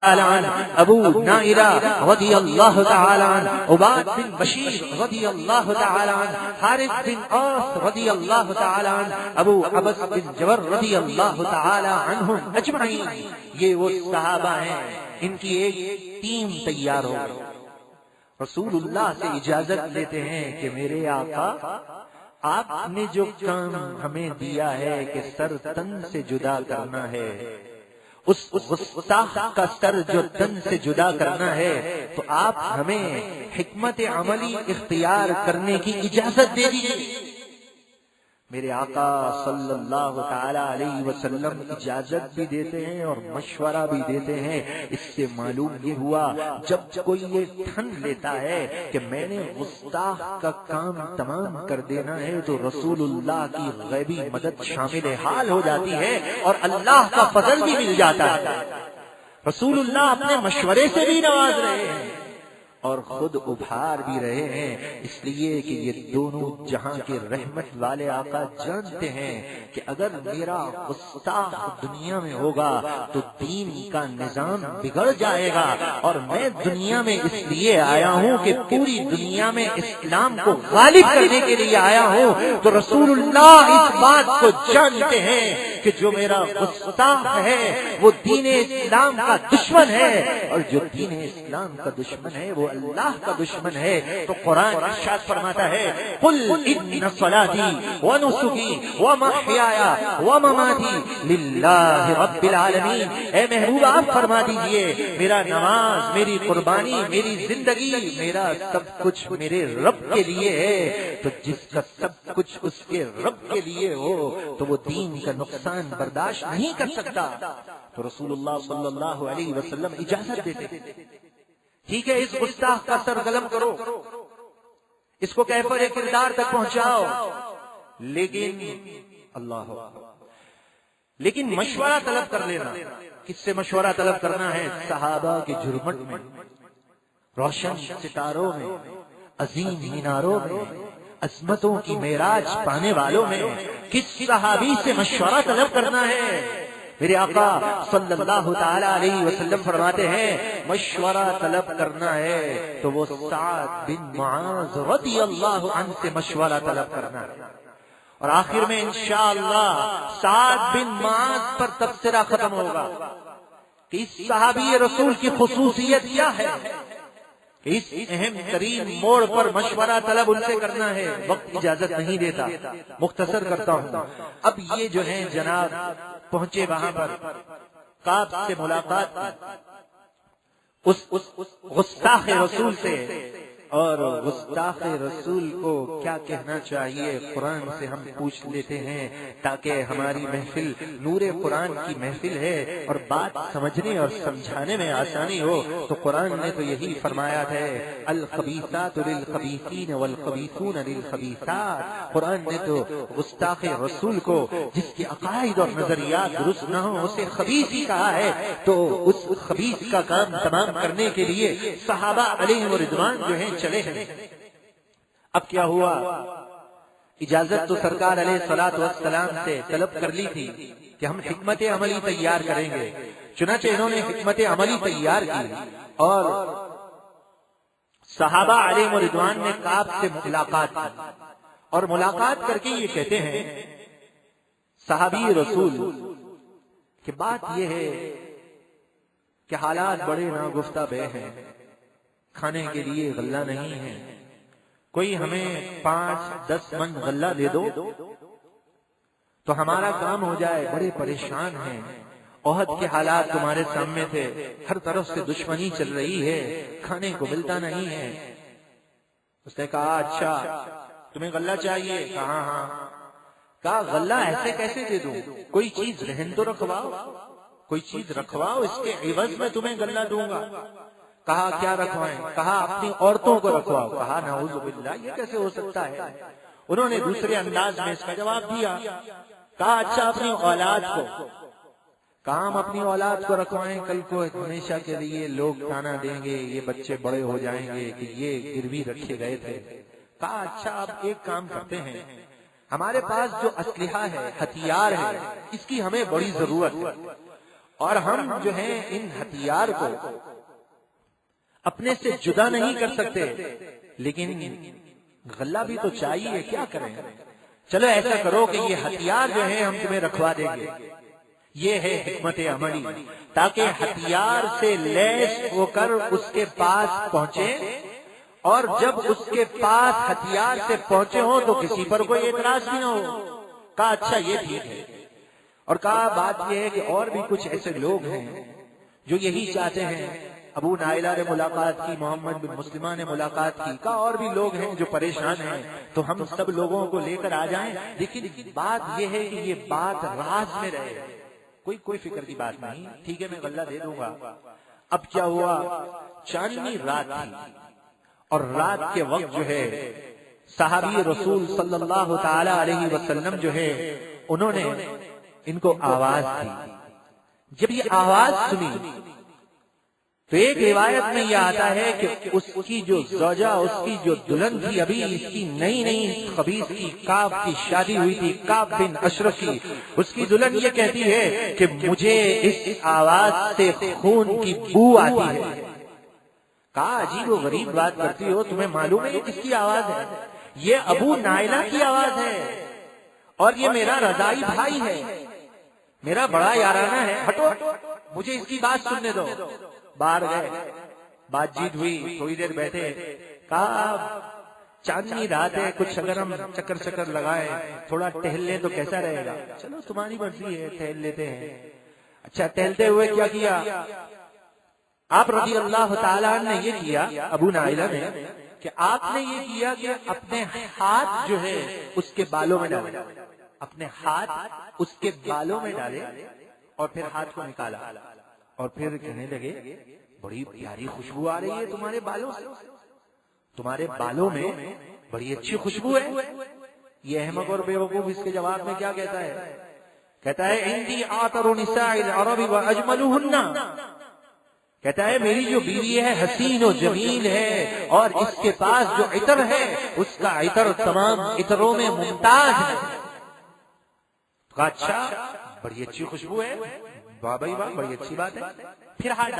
ابو نائرہ رضی اللہ تعالی عنہ، عباد بن بشیر رضی اللہ تعالی عنہ، حارث بن اوس رضی اللہ تعالی عنہ، ابو عبس بن جبر رضی اللہ تعالی عنہم اجمعین، یہ وہ صحابہ ہیں، ان کی ایک ٹیم تیار ہو گئی۔ رسول اللہ سے اجازت لیتے ہیں کہ میرے آقا، آپ نے جو کام ہمیں دیا ہے کہ سر تن سے جدا کرنا ہے، اس گستاخ کا سر جو تن سے جدا کرنا ہے، تو آپ ہمیں حکمت عملی اختیار کرنے کی اجازت دے دیجیے۔ میرے آقا صلی اللہ تعالی علیہ وسلم اجازت بھی دیتے ہیں اور مشورہ بھی دیتے ہیں۔ اس سے معلوم یہ ہوا جب کوئی یہ ٹھن لیتا ہے کہ میں نے گستاخ کا کام تمام کر دینا ہے، تو رسول اللہ کی غیبی مدد شامل حال ہو جاتی ہے اور اللہ کا فضل بھی مل جاتا ہے۔ رسول اللہ اپنے مشورے سے بھی نواز رہے ہیں اور خود ابھار بھی رہے ہیں، اس لیے کہ یہ دونوں جہاں کے رحمت والے آقا جانتے ہیں کہ اگر میرا گستاخ دنیا میں ہوگا تو دین کا نظام بگڑ جائے گا، اور میں دنیا میں اس لیے آیا ہوں کہ پوری دنیا میں اسلام کو غالب کرنے کے لیے آیا ہوں۔ تو رسول اللہ اس بات کو جانتے ہیں کہ جو میرا گستاخ ہے وہ دین اسلام کا دشمن ہے، اور جو دین اسلام کا دشمن ہے وہ اللہ کا دشمن ہے۔ تو قرآن ارشاد فرماتا ہے، قل ان صلاتي ونسكي ومحياي ومماتي للہ رب العالمین۔ اے محبوب آپ فرما دیجئے، میرا نماز، میری قربانی، میری زندگی، میرا سب کچھ میرے رب کے لیے ہے۔ تو جس کا سب کچھ اس کے رب کے لیے ہو تو وہ دین کا نقصان برداشت نہیں کر سکتا۔ تو رسول اللہ صلی اللہ علیہ وسلم اجازت دیتے، ٹھیک ہے اس گستاخ کا سر قلم کرو، اس کو کیفر کردار تک پہنچاؤ، لیکن مشورہ طلب کر لینا۔ کس سے مشورہ طلب کرنا ہے؟ صحابہ کے جھرمٹ میں، روشن ستاروں میں، عظیم میناروں میں، عظمتوں کی معراج پانے والوں میں کس صحابی سے مشورہ طلب کرنا ہے؟ میرے آقا صلی اللہ تعالی علیہ وسلم فرماتے ہیں مشورہ طلب کرنا ہے تو وہ سعد بن معاذ رضی اللہ عنہ سے مشورہ طلب کرنا ہے۔ اور آخر میں انشاءاللہ سعد بن معاذ پر تبصرہ ختم ہوگا کہ اس صحابی رسول کی خصوصیت کیا ہے، کہ اس اہم ترین موڑ پر مشورہ طلب ان سے کرنا ہے۔ وقت اجازت نہیں دیتا، مختصر کرتا ہوں۔ اب یہ جو ہیں جناب پہنچے وہاں پر، کعب سے ملاقات اس گستاخ رسول سے، اور گستاخ رسول کو کیا کہنا چاہیے قرآن سے ہم پوچھ لیتے ہیں، تاکہ ہماری محفل نور قرآن کی محفل ہے اور بات سمجھنے اور سمجھانے میں آسانی ہو۔ تو قرآن نے تو یہی فرمایا ہے، الخبیثات للخبیثین والخبیثون للخبیثات۔ قرآن نے تو گستاخ رسول کو جس کے عقائد اور نظریات درست نہ ہو اسے خبیث ہی کہا ہے۔ تو اس خبیث کا کام تمام کرنے کے لیے صحابہ علیہم رضوان جو ہیں چلے ہیں۔ اب کیا ہوا؟ اجازت تو سرکار علیہ الصلوۃ والسلام سے طلب کر لی تھی کہ ہم حکمت عملی تیار کریں گے، چنانچہ انہوں نے حکمت عملی تیار کی اور صحابہ علیہ رضوان نے کعب سے ملاقات کی، اور ملاقات کر کے یہ کہتے ہیں صحابی رسول کہ بات یہ ہے کہ حالات بڑے ناگفتہ بے ہیں، کھانے کے لیے غلہ نہیں ہے، کوئی ہمیں 5-10 من غلہ دے دو تو ہمارا کام ہو جائے، بڑے پریشان ہیں، احد کے حالات تمہارے سامنے تھے، ہر طرف سے دشمنی چل رہی ہے، کھانے کو ملتا نہیں ہے۔ اس نے کہا اچھا تمہیں غلہ چاہیے؟ کہا ہاں۔ کہا غلہ ایسے کیسے دے دوں، کوئی چیز رہن تو رکھواؤ، کوئی چیز رکھواؤ، اس کے عوض میں تمہیں غلہ دوں گا۔ کہا کیا رکھوائیں؟ کہا اپنی عورتوں کو رکھواؤ۔ کہا نعوذ باللہ، یہ کیسے ہو سکتا ہے؟ انہوں نے دوسرے انداز میں اس کا جواب دیا، کہا اچھا اپنی اولاد کو۔ کہا ہم اپنی اولاد کو رکھوائیں، کل کو ہمیشہ کے لیے لوگ تانا دیں گے، یہ بچے بڑے ہو جائیں گے کہ یہ گروی رکھے گئے تھے۔ کہا اچھا اب ایک کام کرتے ہیں، ہمارے پاس جو اسلحہ ہے، ہتھیار ہے، اس کی ہمیں بڑی ضرورت ہے، اور ہم جو ہیں ان ہتھیار کو اپنے سے جدا نہیں کر سکتے، لیکن غلہ بھی تو چاہیے، کیا کریں؟ چلو ایسا کرو کہ یہ ہتھیار جو ہیں ہم تمہیں رکھوا دیں گے. یہ ہے حکمت عملی، تاکہ ہتھیار سے لیس ہو کر اس کے پاس پہنچے، اور جب اس کے پاس ہتھیار سے پہنچے ہوں تو کسی پر کوئی اعتراض بھی نہ ہو. کہا اچھا یہ ٹھیک ہے. اور کہا بات یہ ہے کہ اور بھی کچھ ایسے لوگ ہیں جو یہی چاہتے ہیں. ابو نائلہ نے ملاقات کی، محمد بن مسلمہ نے ملاقات کی، کہا اور بھی لوگ ہیں جو پریشان ہیں، تو ہم سب لوگوں کو لے کر آ جائیں. لیکن بات یہ ہے کہ یہ بات راز میں رہے، کوئی فکر کی بات نہیں. ٹھیک ہے میں غلہ دے دوں گا. اب کیا ہوا، چاندنی رات تھی، اور رات کے وقت جو ہے صحابی رسول صلی اللہ تعالی علیہ وسلم جو ہے انہوں نے ان کو آواز دی. جب یہ آواز سنی تو ایک روایت میں یہ آتا ہے کہ اس کی جو زوجہ، اس کی جو دلہن تھی، ابھی اس کی نئی خبیث کی، کعب کی شادی ہوئی تھی، کعب بن اشرف کی. اس کی دلہن یہ کہتی ہے کہ مجھے اس آواز سے خون کی بو آتی ہے. کہا عجیب و غریب بات کرتی ہو، تمہیں معلوم ہے یہ کس کی آواز ہے؟ یہ ابو نائلہ کی آواز ہے، اور یہ میرا رضائی بھائی ہے، میرا بڑا یارانہ ہے، ہٹو مجھے اس کی بات سننے دو. باہر گئے، بات چیت ہوئی، تھوڑی دیر بیٹھے. کہا چاندنی رات ہے، کچھ اگر ہم چکر لگائیں، تھوڑا ٹہل لیں تو کیسا رہے گا؟ چلو تمہاری مرضی ہے، ٹہل لیتے ہیں. اچھا ٹہلتے ہوئے کیا کیا آپ رضی اللہ تعالیٰ نے یہ کیا، ابو نائلہ نے، کہ آپ نے یہ کیا کہ اپنے ہاتھ جو ہے اس کے بالوں میں ڈالے، اپنے ہاتھ اس کے بالوں میں ڈالے، اور پھر ہاتھ کو نکالا، اور پھر کہنے لگے بڑی پیاری خوشبو آ رہی ہے تمہارے بالوں سے، تمہارے بالوں میں بڑی اچھی خوشبو ہے. یہ احمق اور بیوقوف اس کے جواب میں کیا کہتا ہے؟ کہتا ہے عندی آطر نساء العرب واجملهن، کہتا ہے میری جو بیوی ہے حسین و جمیل ہے، اور اس کے پاس جو عطر ہے اس کا عطر تمام عطروں میں ممتاز ہے. اچھا بڑی اچھی خوشبو ہے، واہ بھائی واہ، بڑی اچھی بات ہے. پھر ہاتھ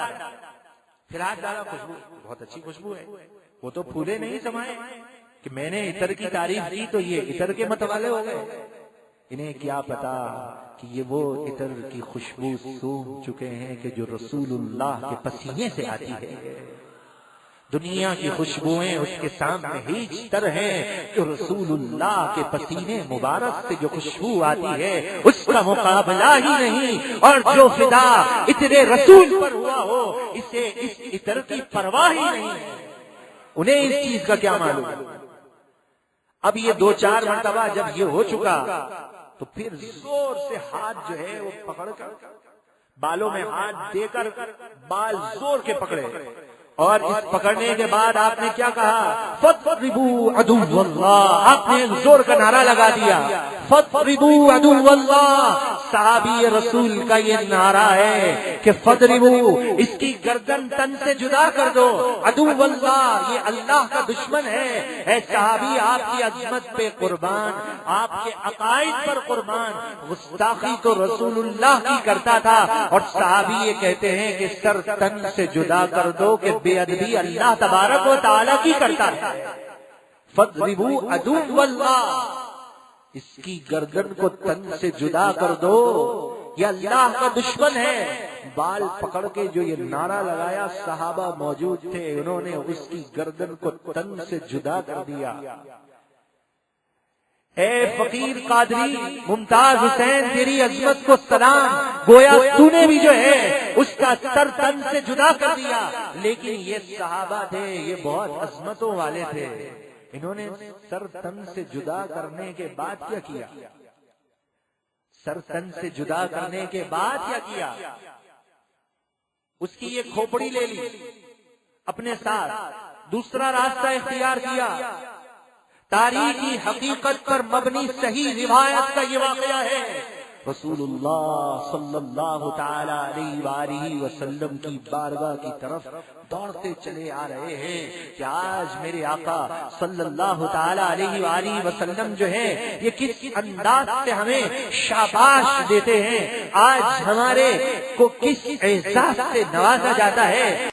ڈالا، خوشبو بہت اچھی خوشبو ہے. وہ تو پھولے نہیں سمائے کہ میں نے عطر کی تعریف کی تو یہ عطر کے متوالے ہو گئے. انہیں کیا پتا کہ یہ وہ عطر کی خوشبو سونگھ چکے ہیں کہ جو رسول اللہ کے پسینے سے آتی ہے. دنیا کی خوشبوئیں اس کے سامنے ہیچ تر ہیں، جو رسول اللہ کے پسینے مبارک سے جو خوشبو آتی ہے اس کا مقابلہ ہی نہیں. اور جو فدا عطر رسول پر ہوا ہو اسے اس عطر کی پرواہ ہی نہیں. انہیں اس چیز کا کیا معلوم. اب یہ 2-4 مرتبہ جب یہ ہو چکا تو پھر زور سے ہاتھ جو ہے وہ پکڑ کر بالوں میں ہاتھ دے کر بال زور کے پکڑے، اور اس پکڑنے کے بعد آپ نے کیا کہا؟ فَاضْرِبُوا عَدُوَّ اللَّهِ، آپ نے زور کا نعرہ لگا دیا، فَاضْرِبُوا عَدُوَّ اللَّهِ. صحابی رسول کا یہ نعرہ ہے کہ فَاضْرِبُوا، اس کی گردن تن سے جدا کر دو. عدو اللہ، یہ اللہ کا دشمن ہے. اے صحابی آپ کی عظمت پہ قربان، آپ کے عقائد پر قربان. گستاخی تو رسول اللہ کی کرتا تھا، اور صحابی یہ کہتے ہیں کہ سر تن سے جدا کر دو کہ بے ادبی اللہ تبارک و تعالی کی کرتا ہے. فَاضْرِبُوا عَدُوَّ اللَّهِ، اس کی گردن کو تن سے جدا کر دو، یہ اللہ کا دشمن ہے. بال پکڑ کے جو یہ نعرہ لگایا، صحابہ موجود تھے، انہوں نے اس کی گردن کو تن سے جدا کر دیا. اے فقیر قادری ممتاز حسین، تیری عظمت کو سلام، گویا تو نے بھی جو ہے اس کا سر تن سے جدا کر دیا. لیکن یہ صحابہ تھے، یہ بہت عظمتوں والے تھے، انہوں نے سر تن سے جدا کرنے کے بعد کیا کیا؟ سر تن سے جدا کرنے کے بعد کیا کیا؟ اس کی یہ کھوپڑی لے لی اپنے ساتھ، دوسرا راستہ اختیار کیا. تاریخی حقیقت پر مبنی صحیح روایت کا یہ واقعہ ہے. رسول اللہ صلی اللہ تعالی علیہ وآلہ وسلم کی بارگاہ کی طرف دوڑتے چلے آ رہے ہیں کہ آج میرے آقا صلی اللہ تعالی علیہ وآلہ وسلم جو ہے یہ کس انداز سے ہمیں شاباش دیتے ہیں. آج ہمارے کو کس اعزاز سے نوازا جاتا ہے.